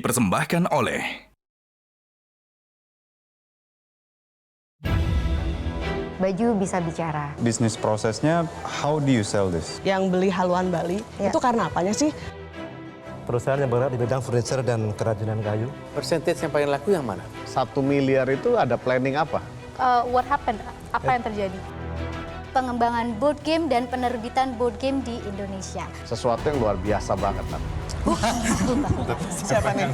dipersembahkan oleh Baju bisa bicara. Bisnis prosesnya, how do you sell this? Yang beli haluan Bali, itu karena apanya sih? Perusahaan yang bergerak di bidang furniture dan kerajinan kayu. Persentage yang paling laku yang mana? 1 miliar itu ada planning apa? What happened? Apa yang terjadi? Pengembangan board game dan penerbitan board game di Indonesia. Sesuatu yang luar biasa banget. Siapa nih?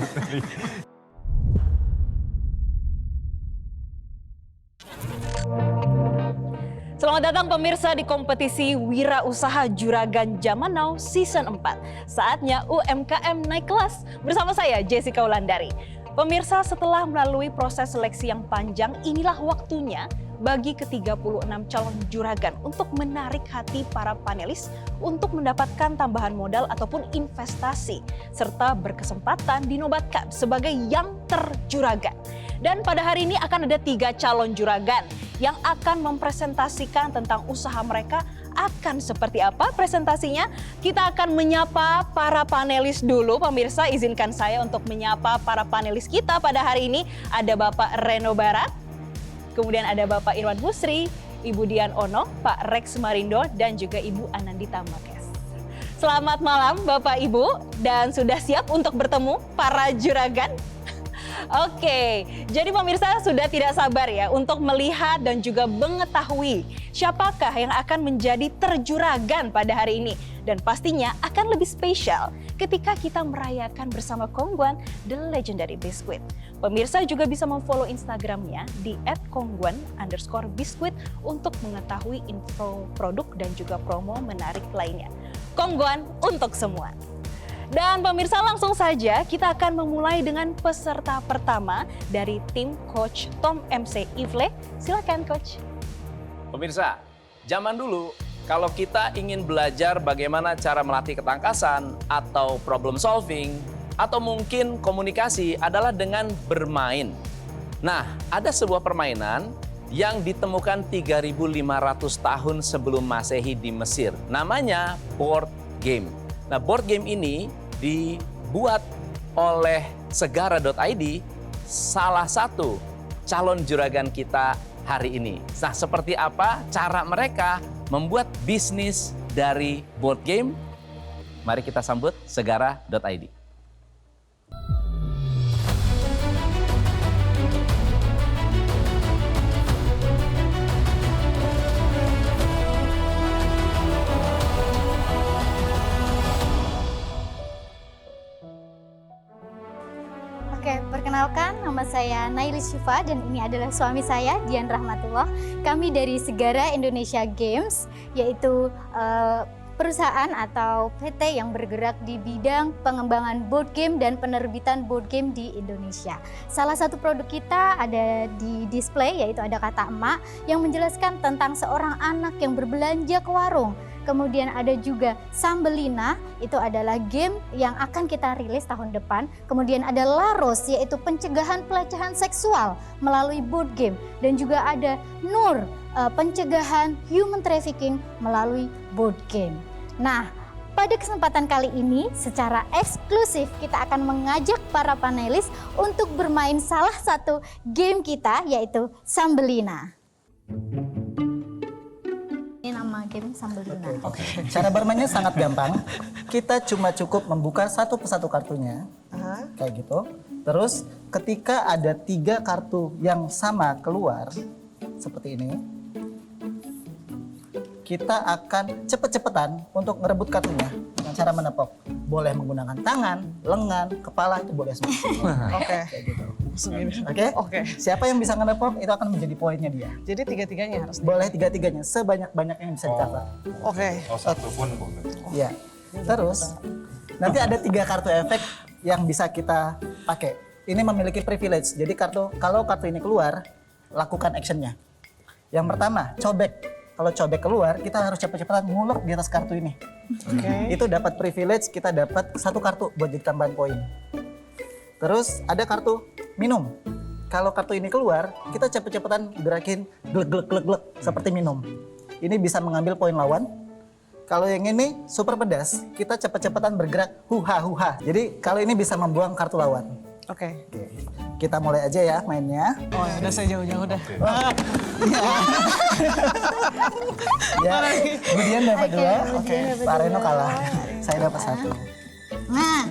Selamat datang pemirsa di kompetisi Wirausaha Juragan Zaman Now Season 4. Saatnya UMKM naik kelas bersama saya Jessica Wulandari. Pemirsa, setelah melalui proses seleksi yang panjang, inilah waktunya bagi ke-36 calon juragan untuk menarik hati para panelis untuk mendapatkan tambahan modal ataupun investasi, serta berkesempatan dinobatkan sebagai yang terjuragan. Dan pada hari ini akan ada 3 calon juragan yang akan mempresentasikan tentang usaha mereka. Akan seperti apa presentasinya? Kita akan menyapa para panelis dulu. Pemirsa, izinkan saya untuk menyapa para panelis kita pada hari ini. Ada Bapak Reno Barat, kemudian ada Bapak Irwan Husri, Ibu Dian Ono, Pak Rex Marindo, dan juga Ibu Anandita Makes. Selamat malam Bapak Ibu, dan sudah siap untuk bertemu para juragan? Oke, jadi pemirsa sudah tidak sabar ya untuk melihat dan juga mengetahui siapakah yang akan menjadi terjuragan pada hari ini. Dan pastinya akan lebih spesial ketika kita merayakan bersama Kongguan The Legendary Biscuit. Pemirsa juga bisa memfollow Instagramnya di @kongguan_biscuit untuk mengetahui info produk dan juga promo menarik lainnya. Kongguan untuk semua. Dan pemirsa, langsung saja kita akan memulai dengan peserta pertama dari tim Coach Tom MC Ivle. Silakan Coach. Pemirsa, zaman dulu kalau kita ingin belajar bagaimana cara melatih ketangkasan atau problem solving atau mungkin komunikasi adalah dengan bermain. Nah, ada sebuah permainan yang ditemukan 3.500 tahun sebelum Masehi di Mesir. Namanya board game. Nah, board game ini dibuat oleh segara.id, salah satu calon juragan kita hari ini. Nah, seperti apa cara mereka membuat bisnis dari board game? Mari kita sambut segara.id. Oke, perkenalkan nama saya Nailis Syifa dan ini adalah suami saya Dian Rahmatullah. Kami dari Segara Indonesia Games, yaitu perusahaan atau PT yang bergerak di bidang pengembangan board game dan penerbitan board game di Indonesia. Salah satu produk kita ada di display, yaitu ada kata emak yang menjelaskan tentang seorang anak yang berbelanja ke warung. Kemudian ada juga Sambelina, itu adalah game yang akan kita rilis tahun depan. Kemudian ada Laros, yaitu pencegahan pelecehan seksual melalui board game. Dan juga ada Nur, pencegahan human trafficking melalui board game. Nah, pada kesempatan kali ini secara eksklusif kita akan mengajak para panelis untuk bermain salah satu game kita, yaitu Sambelina. Ini nama game Sambelina. Oke. Cara bermainnya sangat gampang. Kita cuma cukup membuka satu persatu kartunya, kayak gitu. Terus ketika ada 3 kartu yang sama keluar, seperti ini, kita akan cepet-cepetan untuk ngerebut kartunya dengan cara menepok. Boleh menggunakan tangan, lengan, kepala, itu boleh semua. Oke. Kayak gitu. Oke. Oke. Siapa yang bisa ngenepok itu akan menjadi poinnya dia. Jadi tiga-tiganya harus. Boleh tiga-tiganya, sebanyak-banyaknya yang bisa di-cover. Oke. Oh, satu pun boleh. Iya. Terus nanti ada 3 kartu efek yang bisa kita pakai. Ini memiliki privilege. Jadi kalau kartu ini keluar, lakukan actionnya. Yang pertama, cobek. Kalau cobek keluar, kita harus cepat-cepat ngulek di atas kartu ini. Itu dapat privilege, kita dapat 1 kartu buat jadi tambahan poin. Terus ada kartu minum. Kalau kartu ini keluar, kita cepet-cepetan gerakin glek-glek-glek seperti minum. Ini bisa mengambil poin lawan. Kalau yang ini super pedas, kita cepet-cepetan bergerak huha. Jadi kalau ini bisa membuang kartu lawan. Oke. Oke, kita mulai aja ya mainnya. Oh ya udah saya jauh-jauh dah. Ya, Budian dapat Oke, dua. Budian dapat Pak Reno dua. kalah. Saya dapat satu. Nah,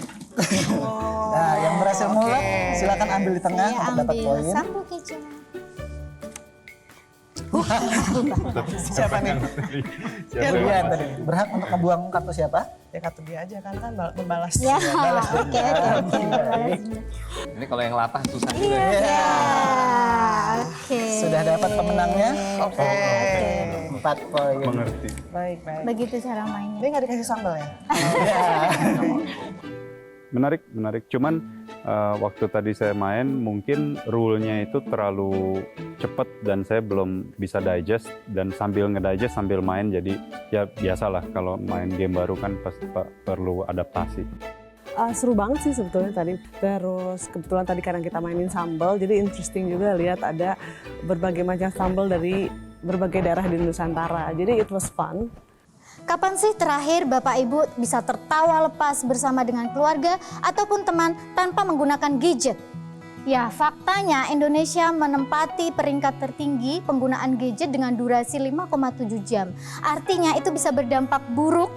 Nah, yang berhasil mulai silakan ambil di tengah saya untuk dapat ambil poin. sapu keju. Siapa nih? Budian tadi berhak untuk membuang kartu siapa? Ya kartu dia aja kan membalas. Ya, oke. Ini kalau yang latah susah juga. Iya, ya. ya. Oke. Sudah dapat pemenangnya? Oke. 4 poin. Mengerti. Baik. Begitu cara mainnya. Dia nggak dikasih sambal ya? Menarik. Cuman waktu tadi saya main mungkin rule-nya itu terlalu cepat dan saya belum bisa digest, dan sambil ngedigest sambil main, jadi ya biasalah kalau main game baru kan pasti perlu adaptasi. Seru banget sih sebetulnya tadi. Terus kebetulan tadi karena kita mainin sambal, jadi interesting juga lihat ada berbagai macam sambal dari berbagai daerah di Nusantara. Jadi it was fun. Kapan sih terakhir Bapak Ibu bisa tertawa lepas bersama dengan keluarga ataupun teman tanpa menggunakan gadget? Ya, faktanya Indonesia menempati peringkat tertinggi penggunaan gadget dengan durasi 5,7 jam. Artinya itu bisa berdampak buruk,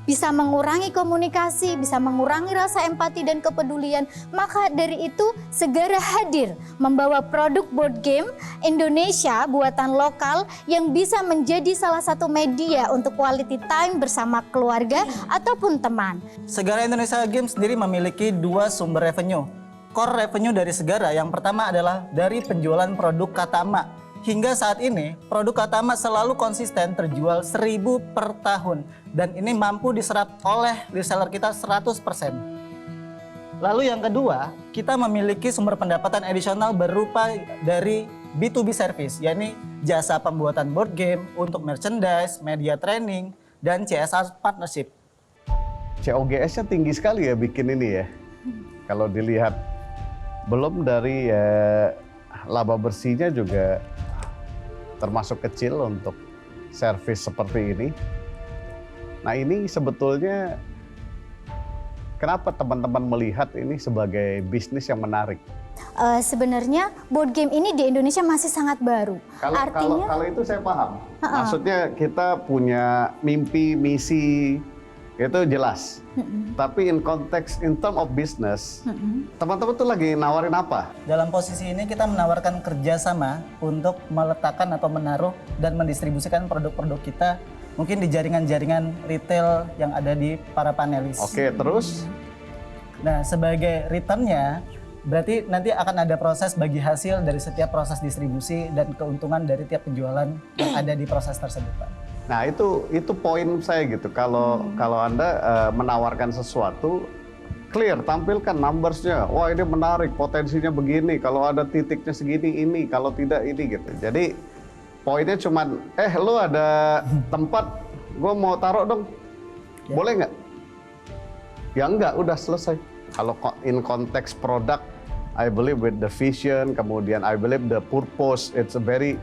bisa mengurangi komunikasi, bisa mengurangi rasa empati dan kepedulian. Maka dari itu segera hadir membawa produk board game Indonesia buatan lokal yang bisa menjadi salah satu media untuk quality time bersama keluarga ataupun teman. Segara Indonesia Games sendiri memiliki 2 sumber revenue. Core revenue dari Segara yang pertama adalah dari penjualan produk Katama. Hingga saat ini, produk Katama selalu konsisten terjual 1000 per tahun. Dan ini mampu diserap oleh reseller kita 100%. Lalu yang kedua, kita memiliki sumber pendapatan adisional berupa dari B2B service, yakni jasa pembuatan board game untuk merchandise, media training, dan CSR partnership. COGS-nya tinggi sekali ya bikin ini ya. Kalau dilihat, belum dari laba bersihnya juga termasuk kecil untuk servis seperti ini. Nah ini sebetulnya kenapa teman-teman melihat ini sebagai bisnis yang menarik? Sebenarnya board game ini di Indonesia masih sangat baru. Kalau itu saya paham. Maksudnya kita punya mimpi, misi, itu jelas. Tapi in term of business, teman-teman tuh lagi nawarin apa? Dalam posisi ini kita menawarkan kerjasama untuk meletakkan atau menaruh dan mendistribusikan produk-produk kita mungkin di jaringan-jaringan retail yang ada di para panelis. Oke, terus? Nah, sebagai returnnya, berarti nanti akan ada proses bagi hasil dari setiap proses distribusi dan keuntungan dari tiap penjualan yang ada di proses tersebut, Pak. Nah itu poin saya gitu. Kalau Anda menawarkan sesuatu, clear, tampilkan numbersnya. Wah ini menarik, potensinya begini. Kalau ada titiknya segini ini, kalau tidak ini gitu. Jadi poinnya cuman, lu ada tempat, gue mau taruh dong, boleh nggak? Ya enggak, udah selesai. Kalau in konteks produk, I believe with the vision, kemudian I believe the purpose, it's a very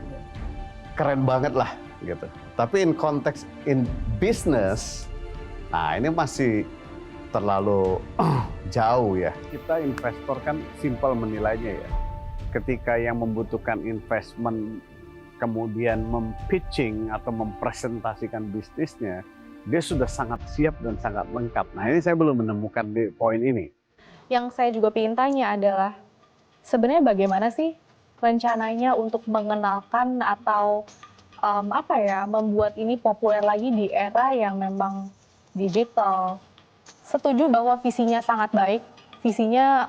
keren banget lah gitu. Tapi in konteks in business, nah ini masih terlalu jauh ya. Kita investor kan simpel menilainya ya. Ketika yang membutuhkan investment kemudian mempitching atau mempresentasikan bisnisnya, dia sudah sangat siap dan sangat lengkap. Nah ini saya belum menemukan di poin ini. Yang saya juga ingin tanya adalah, sebenarnya bagaimana sih rencananya untuk mengenalkan atau membuat ini populer lagi di era yang memang digital. Setuju bahwa visinya sangat baik, visinya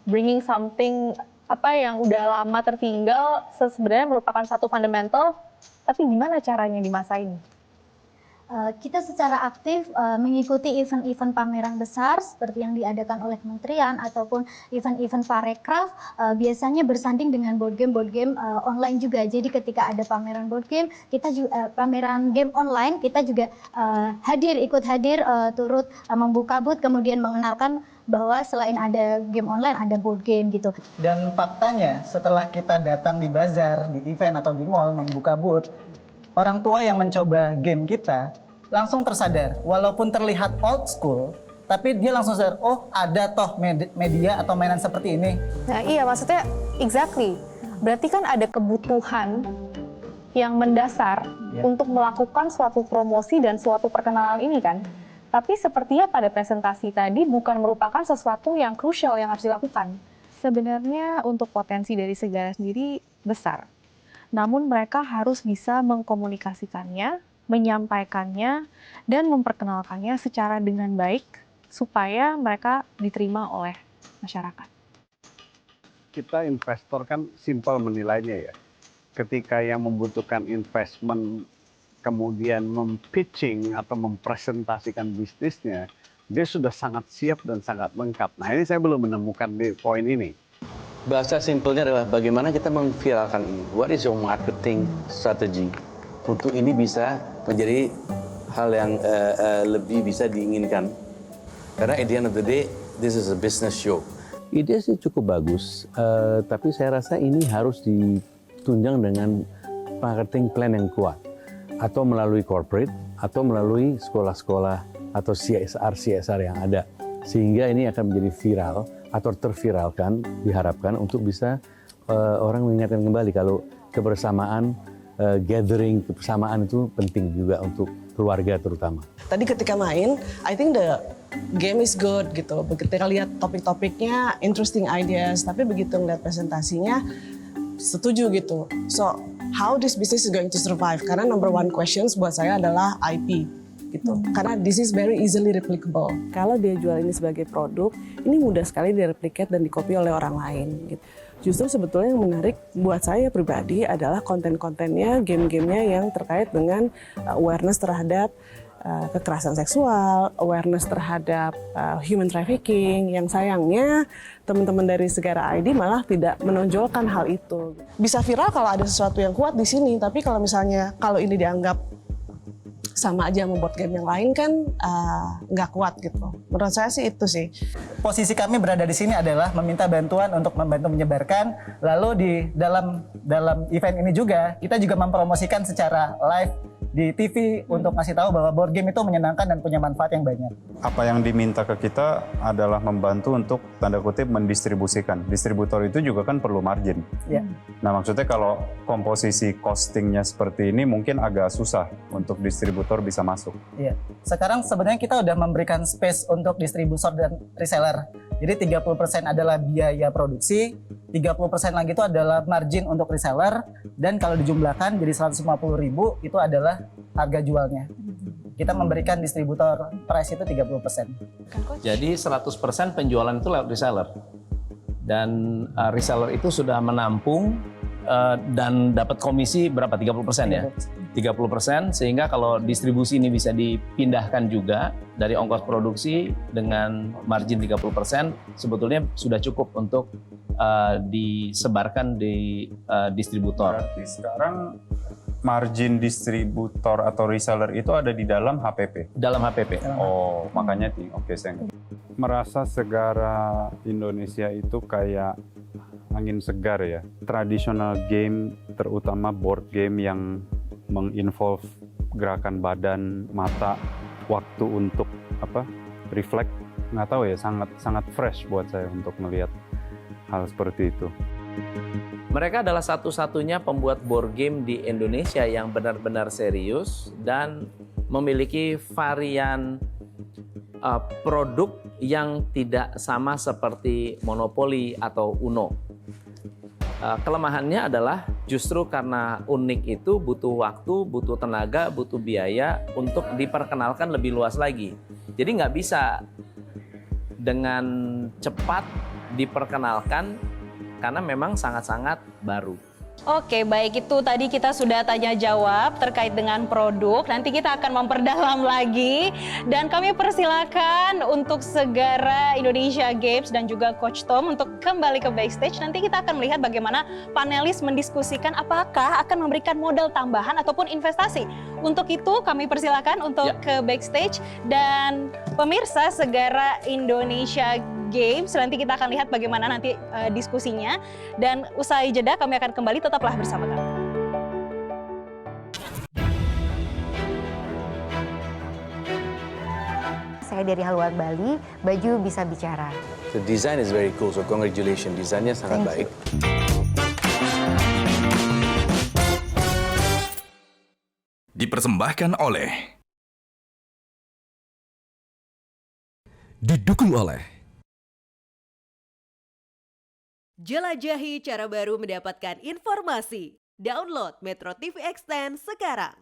bringing something yang udah lama tertinggal sebenarnya merupakan satu fundamental, tapi gimana caranya di masa ini? Kita secara aktif mengikuti event-event pameran besar seperti yang diadakan oleh kementerian ataupun event-event parekraf, biasanya bersanding dengan board game online juga. Jadi ketika ada pameran board game, kita juga pameran game online, kita juga ikut hadir turut membuka booth, kemudian mengenalkan bahwa selain ada game online ada board game gitu. Dan faktanya setelah kita datang di bazar, di event atau di mall membuka booth, orang tua yang mencoba game kita langsung tersadar. Walaupun terlihat old school, tapi dia langsung sadar, oh ada toh media atau mainan seperti ini. Nah iya, maksudnya exactly. Berarti kan ada kebutuhan yang mendasar untuk melakukan suatu promosi dan suatu perkenalan ini kan. Tapi sepertinya pada presentasi tadi bukan merupakan sesuatu yang krusial yang harus dilakukan. Sebenarnya untuk potensi dari Segara sendiri besar. Namun mereka harus bisa mengkomunikasikannya, menyampaikannya, dan memperkenalkannya secara dengan baik supaya mereka diterima oleh masyarakat. Kita investor kan simpel menilainya ya. Ketika yang membutuhkan investment kemudian mempitching atau mempresentasikan bisnisnya, dia sudah sangat siap dan sangat lengkap. Nah ini saya belum menemukan di poin ini. Bahasa simpelnya adalah bagaimana kita memviralkan ini. What is your marketing strategy? Untuk ini bisa menjadi hal yang lebih bisa diinginkan. Karena at the end of the day, this is a business show. Ide sih cukup bagus, tapi saya rasa ini harus ditunjang dengan marketing plan yang kuat. Atau melalui corporate, atau melalui sekolah-sekolah atau CSR yang ada. Sehingga ini akan menjadi viral atau terviralkan, diharapkan untuk bisa orang mengingatkan kembali kalau kebersamaan, gathering, kebersamaan itu penting juga untuk keluarga terutama. Tadi ketika main, I think the game is good gitu. Ketika lihat topik-topiknya, interesting ideas, tapi begitu ngeliat presentasinya, setuju gitu. So, how this business is going to survive? Karena number one questions buat saya adalah IP. Gitu. Karena this is very easily replicable. Kalau dia jual ini sebagai produk, ini mudah sekali direplicate dan dikopi oleh orang lain. Gitu. Justru sebetulnya yang menarik buat saya pribadi adalah konten-kontennya, game-gamenya yang terkait dengan awareness terhadap kekerasan seksual, awareness terhadap human trafficking. Yang sayangnya teman-teman dari Segara ID malah tidak menonjolkan hal itu. Bisa viral kalau ada sesuatu yang kuat di sini, tapi kalau misalnya kalau ini dianggap sama aja membuat game yang lain kan nggak kuat gitu. Menurut saya sih itu sih. Posisi kami berada di sini adalah meminta bantuan untuk membantu menyebarkan. Lalu di dalam event ini juga kita juga mempromosikan secara live di TV untuk ngasih tahu bahwa board game itu menyenangkan dan punya manfaat yang banyak. Apa yang diminta ke kita adalah membantu untuk tanda kutip mendistribusikan. Distributor itu juga kan perlu margin. Ya. Nah maksudnya kalau komposisi costingnya seperti ini mungkin agak susah untuk distributor bisa masuk. Iya. Sekarang sebenarnya kita udah memberikan space untuk distributor dan reseller. Jadi 30% adalah biaya produksi, 30% lagi itu adalah margin untuk reseller, dan kalau dijumlahkan jadi 150.000 itu adalah harga jualnya. Kita memberikan distributor price itu 30%. Jadi 100% penjualan itu lewat reseller. Dan reseller itu sudah menampung dan dapat komisi berapa? 30% ya? 30%, sehingga kalau distribusi ini bisa dipindahkan juga dari ongkos produksi dengan margin 30%, sebetulnya sudah cukup untuk disebarkan di distributor. Berarti sekarang margin distributor atau reseller itu ada di dalam HPP? Dalam HPP. Oh, makanya oke saya merasa Segara Indonesia itu kayak angin segar ya. Traditional game, terutama board game yang menginvolve gerakan badan, mata, waktu untuk reflect, nggak tahu ya, sangat fresh buat saya untuk melihat hal seperti itu. Mereka adalah satu-satunya pembuat board game di Indonesia yang benar-benar serius dan memiliki varian produk yang tidak sama seperti Monopoly atau Uno. Kelemahannya adalah justru karena unik itu butuh waktu, butuh tenaga, butuh biaya untuk diperkenalkan lebih luas lagi. Jadi nggak bisa dengan cepat diperkenalkan karena memang sangat-sangat baru. Oke, baik, itu tadi kita sudah tanya jawab terkait dengan produk. Nanti kita akan memperdalam lagi. Dan kami persilakan untuk Segara Indonesia Games dan juga Coach Tom untuk kembali ke backstage. Nanti kita akan melihat bagaimana panelis mendiskusikan apakah akan memberikan modal tambahan ataupun investasi. Untuk itu kami persilakan untuk ke backstage. Dan pemirsa Segara Indonesia Games, nanti kita akan lihat bagaimana nanti diskusinya. Dan usai jeda kami akan kembali, tetaplah bersama kami. saya dari Haluan Bali, baju bisa bicara. The design is very cool, so congratulations. Desainnya sangat baik. Dipersembahkan oleh, didukung oleh. Jelajahi cara baru mendapatkan informasi. Download Metro TV Extend sekarang.